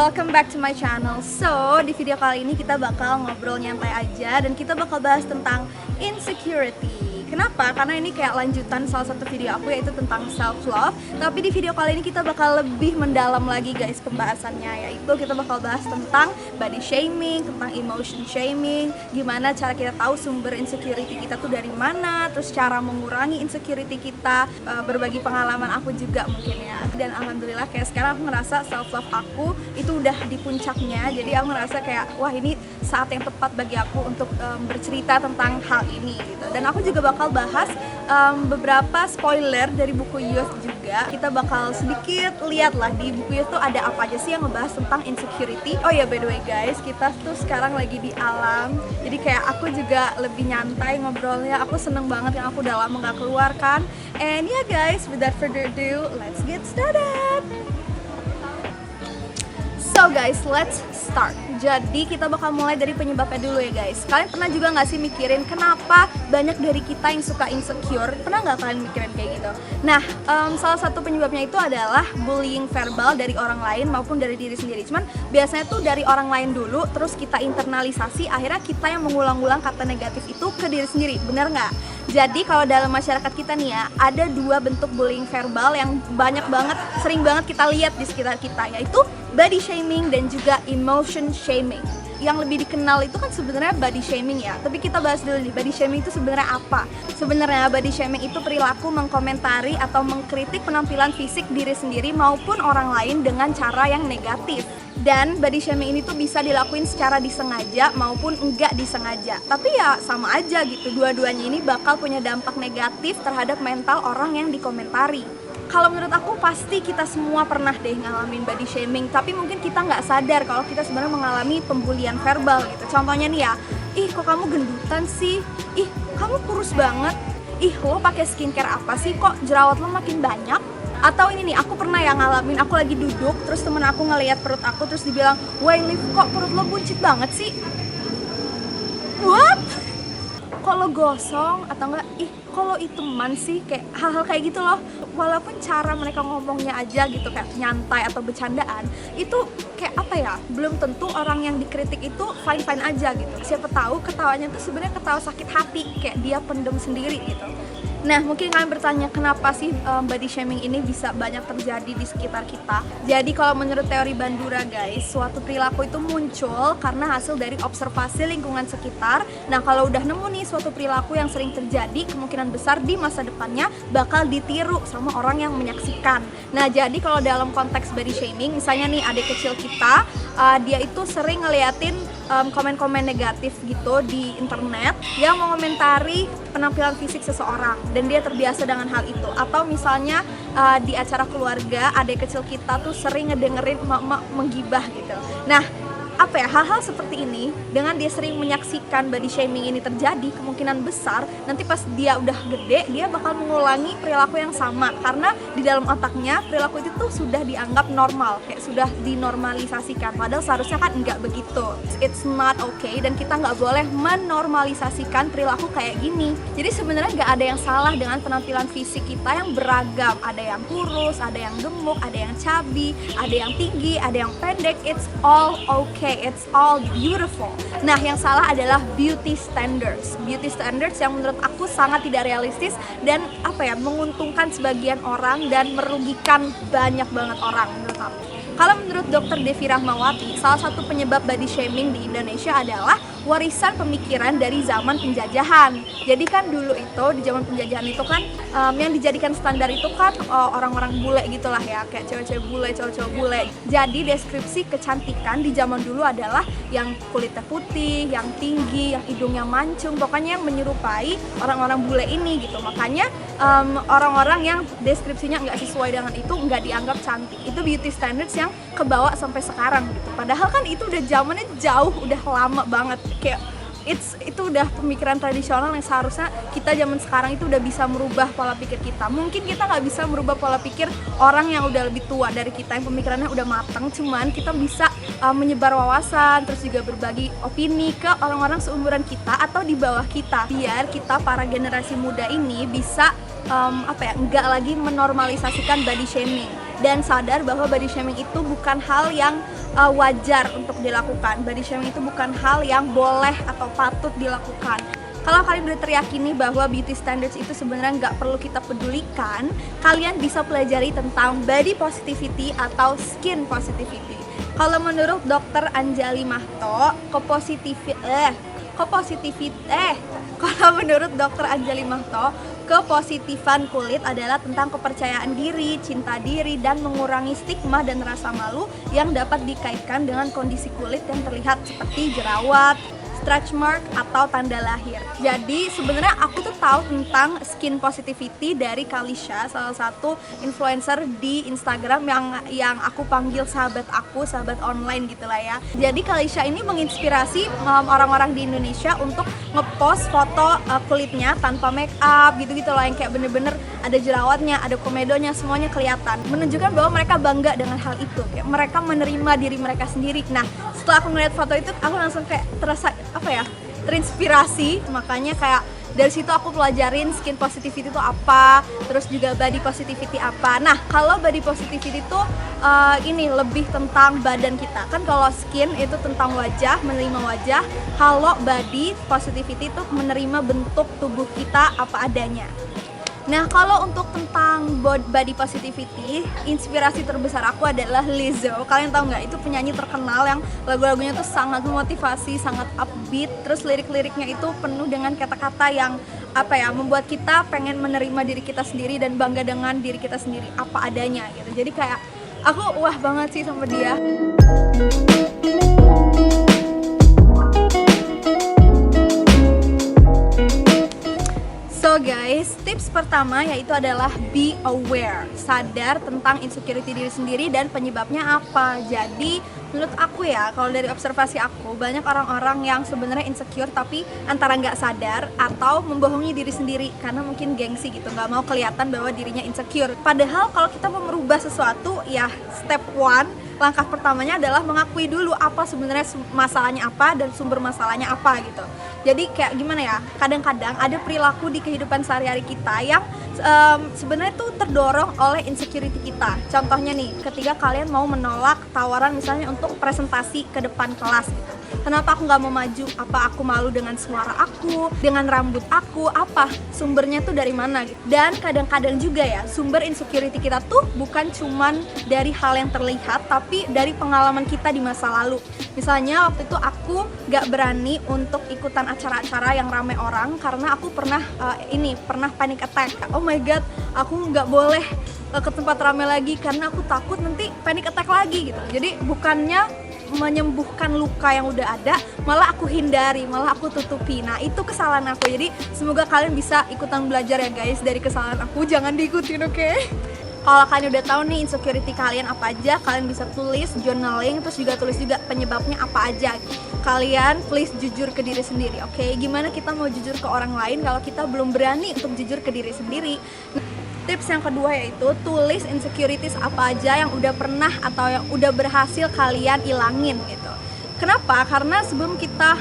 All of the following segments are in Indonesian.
welcome back to my channel. So, di video kali ini kita bakal ngobrol nyantai aja dan kita bakal bahas tentang insecurity. Kenapa? Karena ini kayak lanjutan salah satu video aku, yaitu tentang self-love. Tapi di video kali ini kita bakal lebih mendalam lagi guys pembahasannya, yaitu kita bakal bahas tentang body shaming, tentang emotion shaming, gimana cara kita tahu sumber insecurity kita tuh dari mana, terus cara mengurangi insecurity kita, berbagi pengalaman aku juga mungkin ya. Dan alhamdulillah kayak sekarang aku ngerasa self-love aku itu udah di puncaknya. Jadi aku ngerasa kayak wah ini saat yang tepat bagi aku untuk bercerita tentang hal ini gitu. Dan aku juga bakal bahas beberapa spoiler dari buku Youth juga. Kita bakal sedikit lihat lah di buku Youth tuh ada apa aja sih yang ngebahas tentang insecurity. Oh ya, by the way guys, kita tuh sekarang lagi di alam. Jadi kayak aku juga lebih nyantai ngobrolnya. Aku seneng banget yang aku udah lama gak keluar kan. And yeah guys, without further ado, let's get started. So guys, let's start. Jadi kita bakal mulai dari penyebabnya dulu ya guys. Kalian pernah juga nggak sih mikirin kenapa banyak dari kita yang suka insecure? Pernah nggak kalian mikirin kayak gitu? Nah, salah satu penyebabnya itu adalah bullying verbal dari orang lain maupun dari diri sendiri. Cuman biasanya tuh dari orang lain dulu, terus kita internalisasi, akhirnya kita yang mengulang-ulang kata negatif itu ke diri sendiri. Bener nggak? Jadi kalau dalam masyarakat kita nih ya, ada dua bentuk bullying verbal yang banyak banget, sering banget kita lihat di sekitar kita, yaitu body shaming dan juga emotion shaming. Yang lebih dikenal itu kan sebenarnya body shaming ya. Tapi kita bahas dulu nih, body shaming itu sebenarnya apa? Sebenarnya body shaming itu perilaku mengkomentari atau mengkritik penampilan fisik diri sendiri maupun orang lain dengan cara yang negatif. Dan body shaming ini tuh bisa dilakuin secara disengaja maupun enggak disengaja. Tapi ya sama aja gitu, dua-duanya ini bakal punya dampak negatif terhadap mental orang yang dikomentari. Kalau menurut aku pasti kita semua pernah deh ngalamin body shaming, tapi mungkin kita nggak sadar kalau kita sebenarnya mengalami pembulian verbal gitu. Contohnya nih ya, ih kok kamu gendutan sih, ih kamu kurus banget, ih lo pakai skincare apa sih, kok jerawat lo makin banyak. Atau ini nih, aku pernah yang ngalamin, aku lagi duduk, terus temen aku ngelihat perut aku, terus dibilang, wah Liv, kok perut lo buncit banget sih? What? Kok lo gosong? Atau enggak, ih kok lo iteman sih? Kayak hal-hal kayak gitu loh. Walaupun cara mereka ngomongnya aja gitu, kayak nyantai atau bercandaan, itu kayak apa ya, belum tentu orang yang dikritik itu fine-fine aja gitu. Siapa tahu ketawanya tuh sebenarnya ketawa sakit hati, kayak dia pendem sendiri gitu. Nah, mungkin kalian bertanya kenapa sih body shaming ini bisa banyak terjadi di sekitar kita. Jadi kalau menurut teori Bandura guys, suatu perilaku itu muncul karena hasil dari observasi lingkungan sekitar. Nah, kalau udah nemu nih suatu perilaku yang sering terjadi, kemungkinan besar di masa depannya bakal ditiru sama orang yang menyaksikan. Nah, jadi kalau dalam konteks body shaming, misalnya nih adik kecil kita, dia itu sering ngeliatin komen-komen negatif gitu di internet yang mengomentari penampilan fisik seseorang dan dia terbiasa dengan hal itu. Atau misalnya di acara keluarga adik kecil kita tuh sering ngedengerin emak-emak menggibah gitu. Nah, apa ya, hal-hal seperti ini dengan dia sering menyaksikan body shaming ini terjadi, kemungkinan besar nanti pas dia udah gede dia bakal mengulangi perilaku yang sama karena di dalam otaknya perilaku itu tuh sudah dianggap normal, kayak sudah dinormalisasikan, padahal seharusnya kan enggak begitu. It's not okay dan kita nggak boleh menormalisasikan perilaku kayak gini. Jadi sebenarnya nggak ada yang salah dengan penampilan fisik kita yang beragam, ada yang kurus, ada yang gemuk, ada yang chubby, ada yang tinggi, ada yang pendek. It's all okay. It's all beautiful. Nah, yang salah adalah beauty standards. Beauty standards yang menurut aku sangat tidak realistis dan apa ya, menguntungkan sebagian orang dan merugikan banyak banget orang menurut aku. Kalau menurut Dr. Devi Rahmawati, salah satu penyebab body shaming di Indonesia adalah warisan pemikiran dari zaman penjajahan. Jadi kan dulu itu di zaman penjajahan itu kan yang dijadikan standar itu kan orang-orang bule gitulah ya, kayak cewek-cewek bule, cowok-cowok bule. Jadi deskripsi kecantikan di zaman dulu adalah yang kulitnya putih, yang tinggi, yang hidungnya mancung, pokoknya yang menyerupai orang-orang bule ini gitu. Makanya orang-orang yang deskripsinya nggak sesuai dengan itu nggak dianggap cantik. Itu beauty standards yang kebawa sampai sekarang gitu. Padahal kan itu udah zamannya jauh, udah lama banget. Kayak itu udah pemikiran tradisional yang seharusnya kita zaman sekarang itu udah bisa merubah pola pikir kita. Mungkin kita nggak bisa merubah pola pikir orang yang udah lebih tua dari kita yang pemikirannya udah matang, cuman kita bisa menyebar wawasan, terus juga berbagi opini ke orang-orang seumuran kita atau di bawah kita, biar kita para generasi muda ini bisa enggak lagi menormalisasikan body shaming. dan sadar bahwa body shaming itu bukan hal yang wajar untuk dilakukan. Body shaming itu bukan hal yang boleh atau patut dilakukan. Kalau kalian udah teryakini bahwa beauty standards itu sebenarnya nggak perlu kita pedulikan, kalian bisa pelajari tentang body positivity atau skin positivity. Kalau menurut Dr. Anjali Mahto, kalau menurut Dr. Anjali Mahto, kepositifan kulit adalah tentang kepercayaan diri, cinta diri, dan mengurangi stigma dan rasa malu yang dapat dikaitkan dengan kondisi kulit yang terlihat seperti jerawat, stretch mark, atau tanda lahir. Jadi sebenarnya aku tuh tahu tentang skin positivity dari Kalisha, salah satu influencer di Instagram yang aku panggil sahabat aku, sahabat online gitulah ya. Jadi Kalisha ini menginspirasi orang-orang di Indonesia untuk ngepost foto kulitnya tanpa make up gitu-gitu loh, yang kayak bener-bener ada jerawatnya, ada komedonya, semuanya kelihatan. Menunjukkan bahwa mereka bangga dengan hal itu, kayak mereka menerima diri mereka sendiri. Nah, setelah aku ngeliat foto itu, aku langsung kayak terasa terinspirasi. Makanya kayak dari situ aku pelajarin skin positivity itu apa, terus juga body positivity apa. Nah, kalau body positivity itu ini lebih tentang badan kita. Kan kalau skin itu tentang wajah, menerima wajah. Kalau body positivity itu menerima bentuk tubuh kita apa adanya. Nah, kalau untuk tentang body positivity, inspirasi terbesar aku adalah Lizzo. Kalian tahu nggak? Itu penyanyi terkenal yang lagu-lagunya tuh sangat memotivasi, sangat upbeat. Terus lirik-liriknya itu penuh dengan kata-kata yang membuat kita pengen menerima diri kita sendiri dan bangga dengan diri kita sendiri apa adanya gitu. Jadi kayak aku wah banget sih sama dia. So guys, tips pertama yaitu adalah be aware, sadar tentang insecurity diri sendiri dan penyebabnya apa. Jadi menurut aku ya, kalau dari observasi aku, banyak orang-orang yang sebenarnya insecure tapi antara nggak sadar atau membohongi diri sendiri karena mungkin gengsi gitu, nggak mau kelihatan bahwa dirinya insecure. Padahal kalau kita mau merubah sesuatu, ya step one, langkah pertamanya adalah mengakui dulu apa sebenarnya masalahnya apa dan sumber masalahnya apa gitu. Jadi kayak gimana ya, kadang-kadang ada perilaku di kehidupan sehari-hari kita yang sebenarnya tuh terdorong oleh insecurity kita. Contohnya nih, ketika kalian mau menolak tawaran misalnya untuk presentasi ke depan kelas gitu. Kenapa aku nggak mau maju? Apa aku malu dengan suara aku, dengan rambut aku? Apa sumbernya tuh dari mana gitu? Dan kadang-kadang juga ya, sumber insecurity kita tuh bukan cuman dari hal yang terlihat, tapi dari pengalaman kita di masa lalu. Misalnya waktu itu aku nggak berani untuk ikutan acara-acara yang rame orang karena aku pernah panic attack. Oh my god, aku nggak boleh ke tempat rame lagi karena aku takut nanti panic attack lagi gitu. Jadi bukannya menyembuhkan luka yang udah ada, malah aku hindari, malah aku tutupi. Nah, itu kesalahan aku. Jadi semoga kalian bisa ikutan belajar ya guys dari kesalahan aku, jangan diikutin, oke? Kalau kalian udah tahu nih insecurity kalian apa aja, kalian bisa tulis, journaling, terus juga tulis juga penyebabnya apa aja. Kalian please jujur ke diri sendiri, oke? Gimana kita mau jujur ke orang lain kalau kita belum berani untuk jujur ke diri sendiri? Tips yang kedua yaitu tulis insecurities apa aja yang udah pernah atau yang udah berhasil kalian ilangin gitu. Kenapa? Karena sebelum kita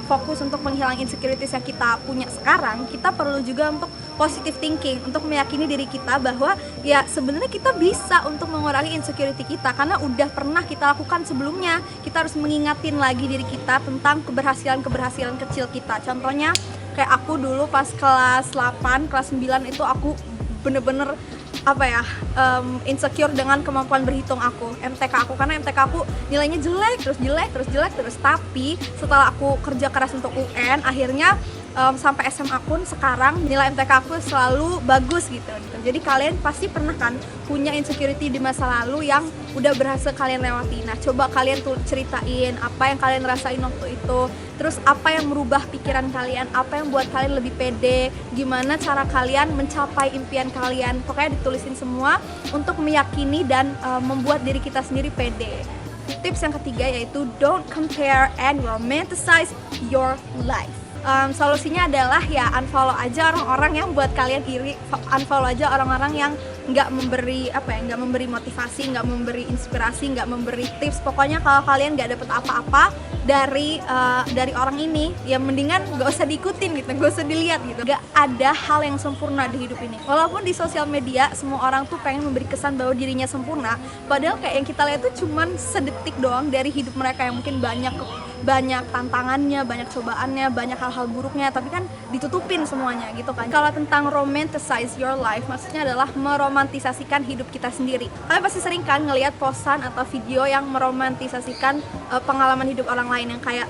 fokus untuk menghilang insecurities yang kita punya sekarang, kita perlu juga untuk positive thinking, untuk meyakini diri kita bahwa ya sebenarnya kita bisa untuk mengurangi insecurity kita karena udah pernah kita lakukan sebelumnya. Kita harus mengingatin lagi diri kita tentang keberhasilan kecil kita. Contohnya kayak aku dulu pas kelas 8, kelas 9 itu aku bener-bener insecure dengan kemampuan berhitung aku, MTK aku, karena MTK aku nilainya jelek terus. Tapi setelah aku kerja keras untuk UN, akhirnya sampai SMA pun sekarang nilai MTK aku selalu bagus gitu. Jadi kalian pasti pernah kan punya insecurity di masa lalu yang udah berhasil kalian lewati. Nah, coba kalian tuh ceritain apa yang kalian rasain waktu itu, terus apa yang merubah pikiran kalian, apa yang buat kalian lebih pede, gimana cara kalian mencapai impian kalian. Pokoknya ditulisin semua untuk meyakini dan membuat diri kita sendiri pede. Tips yang ketiga yaitu don't compare and romanticize your life. Solusinya adalah ya unfollow aja orang-orang yang buat kalian iri, unfollow aja orang-orang yang nggak memberi nggak memberi motivasi, nggak memberi inspirasi, nggak memberi tips. Pokoknya kalau kalian nggak dapet apa-apa dari orang ini, ya mendingan nggak usah diikutin gitu, nggak usah dilihat gitu. Nggak ada hal yang sempurna di hidup ini. Walaupun di sosial media semua orang tuh pengen memberi kesan bahwa dirinya sempurna, padahal kayak yang kita lihat tuh cuman sedetik doang dari hidup mereka yang mungkin banyak tantangannya, banyak cobaannya, banyak hal-hal buruknya, tapi kan ditutupin semuanya gitu kan. Kalau tentang romanticize your life, maksudnya adalah meromantisasikan hidup kita sendiri. Kalian pasti sering kan ngelihat posan atau video yang meromantisasikan pengalaman hidup orang lain, yang kayak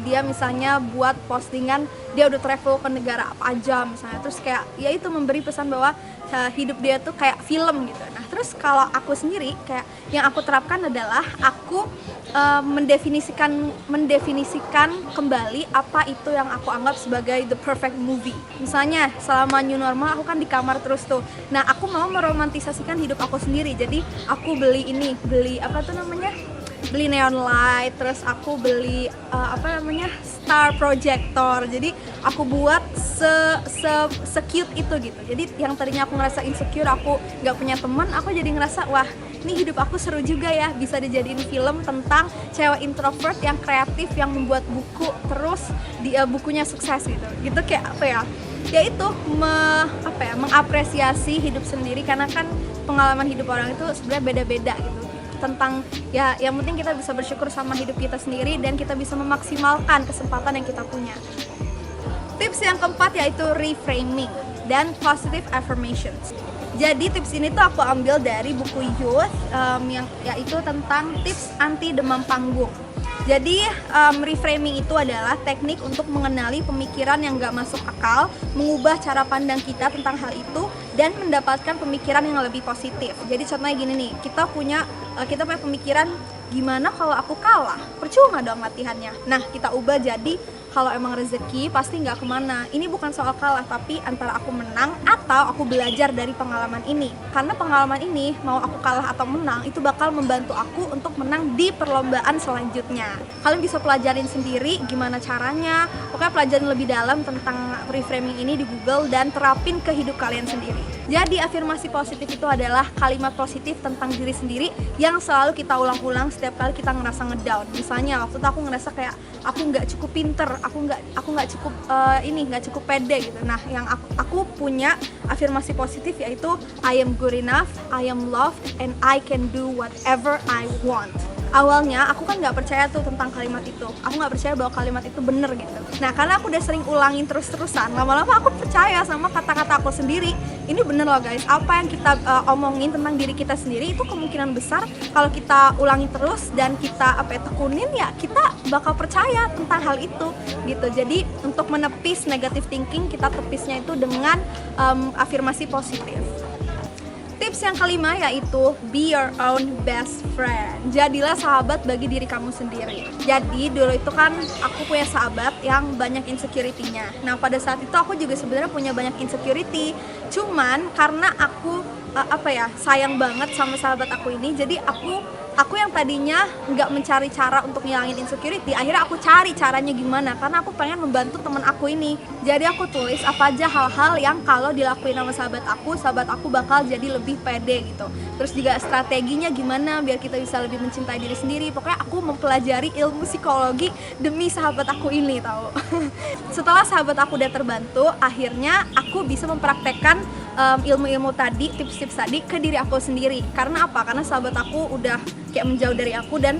dia misalnya buat postingan dia udah travel ke negara apa aja misalnya, terus kayak ya itu memberi pesan bahwa hidup dia tuh kayak film gitu. Nah terus kalau aku sendiri, kayak yang aku terapkan adalah aku mendefinisikan kembali apa itu yang aku anggap sebagai the perfect movie. Misalnya selama new normal aku kan di kamar terus tuh, nah aku mau meromantisasikan hidup aku sendiri. Jadi aku beli neon light, terus aku beli star projector. Jadi aku buat se-cute itu gitu. Jadi yang tadinya aku ngerasa insecure, aku nggak punya teman, aku jadi ngerasa wah ini hidup aku seru juga ya, bisa dijadiin film tentang cewek introvert yang kreatif yang membuat buku, terus bukunya sukses gitu kayak ya itu mengapresiasi hidup sendiri, karena kan pengalaman hidup orang itu sebenarnya beda-beda gitu. Tentang ya yang penting kita bisa bersyukur sama hidup kita sendiri dan kita bisa memaksimalkan kesempatan yang kita punya. Tips yang keempat yaitu reframing dan positive affirmations. Jadi tips ini tuh aku ambil dari buku Youth yang yaitu tentang tips anti demam panggung. Jadi reframing itu adalah teknik untuk mengenali pemikiran yang gak masuk akal, mengubah cara pandang kita tentang hal itu, dan mendapatkan pemikiran yang lebih positif. Jadi contohnya gini nih, kita punya pemikiran, gimana kalau aku kalah? Percuma dong latihannya. Nah kita ubah jadi, kalau emang rezeki pasti nggak kemana. Ini bukan soal kalah, tapi antara aku menang atau aku belajar dari pengalaman ini. Karena pengalaman ini, mau aku kalah atau menang, itu bakal membantu aku untuk menang di perlombaan selanjutnya. Kalian bisa pelajarin sendiri gimana caranya. Pokoknya pelajarin lebih dalam tentang reframing ini di Google dan terapin ke hidup kalian sendiri. Jadi afirmasi positif itu adalah kalimat positif tentang diri sendiri yang selalu kita ulang-ulang setiap kali kita ngerasa ngedown. Misalnya waktu itu aku ngerasa kayak aku nggak cukup pinter, aku nggak cukup nggak cukup pede gitu. Nah yang aku punya afirmasi positif yaitu I am good enough, I am loved, and I can do whatever I want. Awalnya aku kan nggak percaya tuh tentang kalimat itu, aku nggak percaya bahwa kalimat itu bener gitu. Nah karena aku udah sering ulangin terus-terusan, lama-lama aku percaya sama kata-kata aku sendiri. Ini bener loh guys, apa yang kita omongin tentang diri kita sendiri itu kemungkinan besar kalau kita ulangi terus dan kita tekunin, ya kita bakal percaya tentang hal itu gitu. Jadi untuk menepis negative thinking, kita tepisnya itu dengan afirmasi positif. Tips yang kelima yaitu be your own best friend. Jadilah sahabat bagi diri kamu sendiri. Jadi dulu itu kan aku punya sahabat yang banyak insecurity-nya. Nah pada saat itu aku juga sebenarnya punya banyak insecurity. Cuman karena aku sayang banget sama sahabat aku ini, jadi aku yang tadinya nggak mencari cara untuk ngilangin insecurity, akhirnya aku cari caranya gimana, karena aku pengen membantu teman aku ini. Jadi aku tulis apa aja hal-hal yang kalau dilakuin sama sahabat aku bakal jadi lebih pede gitu. Terus juga strateginya gimana biar kita bisa lebih mencintai diri sendiri. Pokoknya aku mempelajari ilmu psikologi demi sahabat aku ini, tahu. Setelah sahabat aku udah terbantu, akhirnya aku bisa mempraktekkan ilmu-ilmu tadi, tips-tips tadi ke diri aku sendiri. Karena apa? Karena sahabat aku udah kayak menjauh dari aku, dan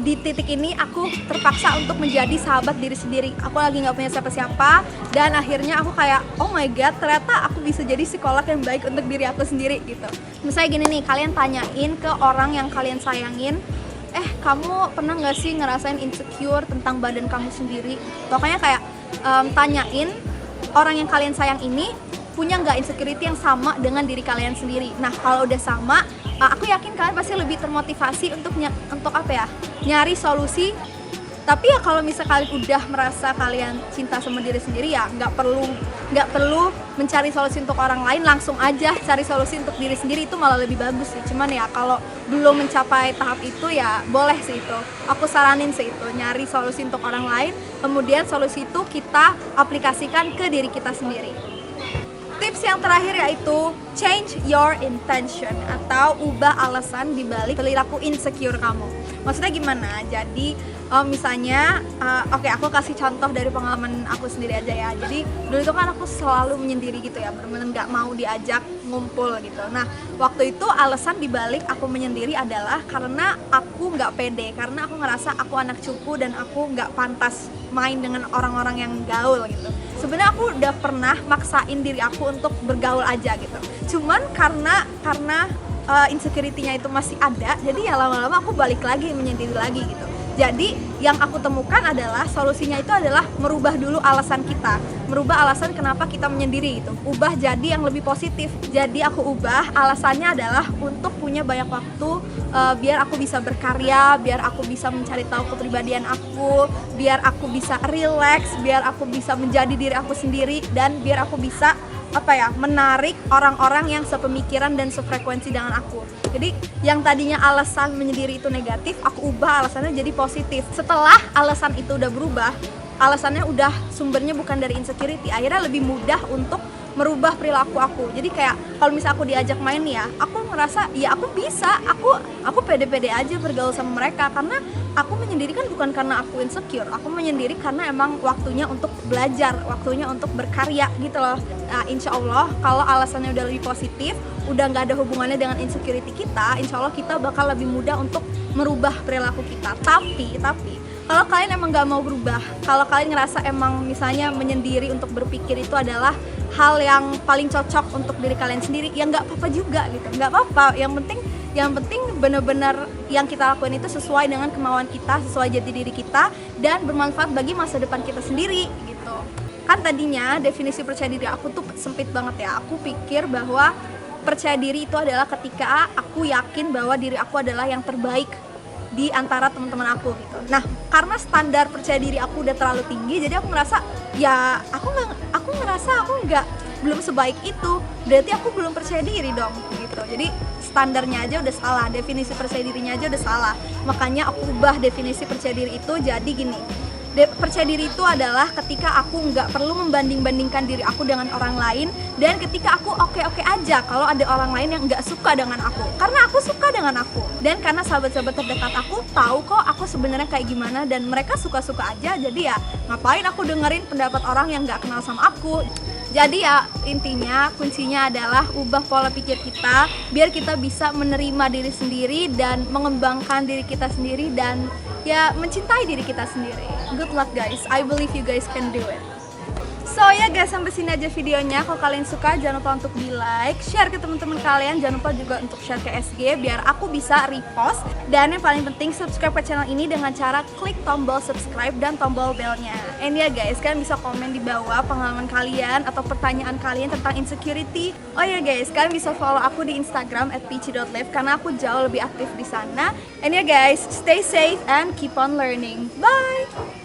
di titik ini aku terpaksa untuk menjadi sahabat diri sendiri. Aku lagi nggak punya siapa-siapa, dan akhirnya aku kayak oh my god, ternyata aku bisa jadi psikolog yang baik untuk diri aku sendiri gitu. Misalnya gini nih, kalian tanyain ke orang yang kalian sayangin, kamu pernah nggak sih ngerasain insecure tentang badan kamu sendiri? Pokoknya kayak tanyain orang yang kalian sayang ini punya nggak insecurity yang sama dengan diri kalian sendiri. Nah kalau udah sama, aku yakin kalian pasti lebih termotivasi untuk nyari solusi Tapi ya kalau misalnya kalian udah merasa kalian cinta sama diri sendiri, ya nggak perlu mencari solusi untuk orang lain, langsung aja cari solusi untuk diri sendiri, itu malah lebih bagus sih. Cuman ya kalau belum mencapai tahap itu ya boleh sih itu, aku saranin sih itu, nyari solusi untuk orang lain, kemudian solusi itu kita aplikasikan ke diri kita sendiri. Tips yang terakhir yaitu change your intention, atau ubah alasan dibalik perilaku insecure kamu. Maksudnya gimana? Jadi misalnya, oke, aku kasih contoh dari pengalaman aku sendiri aja ya. Jadi dulu itu kan aku selalu menyendiri gitu ya, bener-bener nggak mau diajak ngumpul gitu. Nah, waktu itu alasan dibalik aku menyendiri adalah karena aku nggak pede, karena aku ngerasa aku anak cupu dan aku nggak pantas main dengan orang-orang yang gaul gitu. Sebenarnya aku udah pernah maksain diri aku untuk bergaul aja gitu. Cuman karena insecurity-nya itu masih ada, jadi ya lama-lama aku balik lagi menyendiri lagi gitu. Jadi yang aku temukan adalah solusinya itu adalah merubah dulu alasan kita, merubah alasan kenapa kita menyendiri itu, ubah jadi yang lebih positif. Jadi aku ubah alasannya adalah untuk punya banyak waktu, biar aku bisa berkarya, biar aku bisa mencari tahu kepribadian aku, biar aku bisa relax, biar aku bisa menjadi diri aku sendiri, dan biar aku bisa menarik orang-orang yang sepemikiran dan sefrekuensi dengan aku. Jadi yang tadinya alasan menyendiri itu negatif, aku ubah alasannya jadi positif. Setelah alasan itu udah berubah, alasannya udah sumbernya bukan dari insecurity, akhirnya lebih mudah untuk merubah perilaku aku. Jadi kayak kalau misalnya aku diajak main ya, aku ngerasa ya aku bisa, aku pede-pede aja bergaul sama mereka, karena aku menyendiri kan bukan karena aku insecure, aku menyendiri karena emang waktunya untuk belajar, waktunya untuk berkarya gitu loh. Nah, insya Allah kalau alasannya udah lebih positif, udah nggak ada hubungannya dengan insecurity kita, insya Allah kita bakal lebih mudah untuk merubah perilaku kita. Tapi kalau kalian emang nggak mau berubah, kalau kalian ngerasa emang misalnya menyendiri untuk berpikir itu adalah hal yang paling cocok untuk diri kalian sendiri, ya nggak apa-apa juga gitu, nggak apa-apa. Yang penting benar-benar yang kita lakuin itu sesuai dengan kemauan kita, sesuai jati diri kita, dan bermanfaat bagi masa depan kita sendiri gitu. Kan tadinya definisi percaya diri aku tuh sempit banget ya. Aku pikir bahwa percaya diri itu adalah ketika aku yakin bahwa diri aku adalah yang terbaik di antara teman-teman aku gitu. Nah, karena standar percaya diri aku udah terlalu tinggi, jadi aku ngerasa ya aku belum sebaik itu, berarti aku belum percaya diri dong gitu. Jadi standarnya aja udah salah, definisi percaya dirinya aja udah salah. Makanya aku ubah definisi percaya diri itu jadi gini. Percaya diri itu adalah ketika aku nggak perlu membanding-bandingkan diri aku dengan orang lain, dan ketika aku oke-oke aja kalau ada orang lain yang nggak suka dengan aku, karena aku suka dengan aku, dan karena sahabat-sahabat terdekat aku tahu kok aku sebenarnya kayak gimana, dan mereka suka-suka aja. Jadi ya ngapain aku dengerin pendapat orang yang nggak kenal sama aku. Jadi ya intinya kuncinya adalah ubah pola pikir kita biar kita bisa menerima diri sendiri dan mengembangkan diri kita sendiri, dan ya mencintai diri kita sendiri. Good luck guys, I believe you guys can do it. So ya guys, sampai sini aja videonya. Kalau kalian suka jangan lupa untuk di like, share ke teman-teman kalian, jangan lupa juga untuk share ke SG biar aku bisa repost. Dan yang paling penting subscribe ke channel ini dengan cara klik tombol subscribe dan tombol belnya. And ya guys, kalian bisa komen di bawah pengalaman kalian atau pertanyaan kalian tentang insecurity. Oh ya guys, kalian bisa follow aku di Instagram @peachy.live karena aku jauh lebih aktif di sana. And ya guys, stay safe and keep on learning. Bye.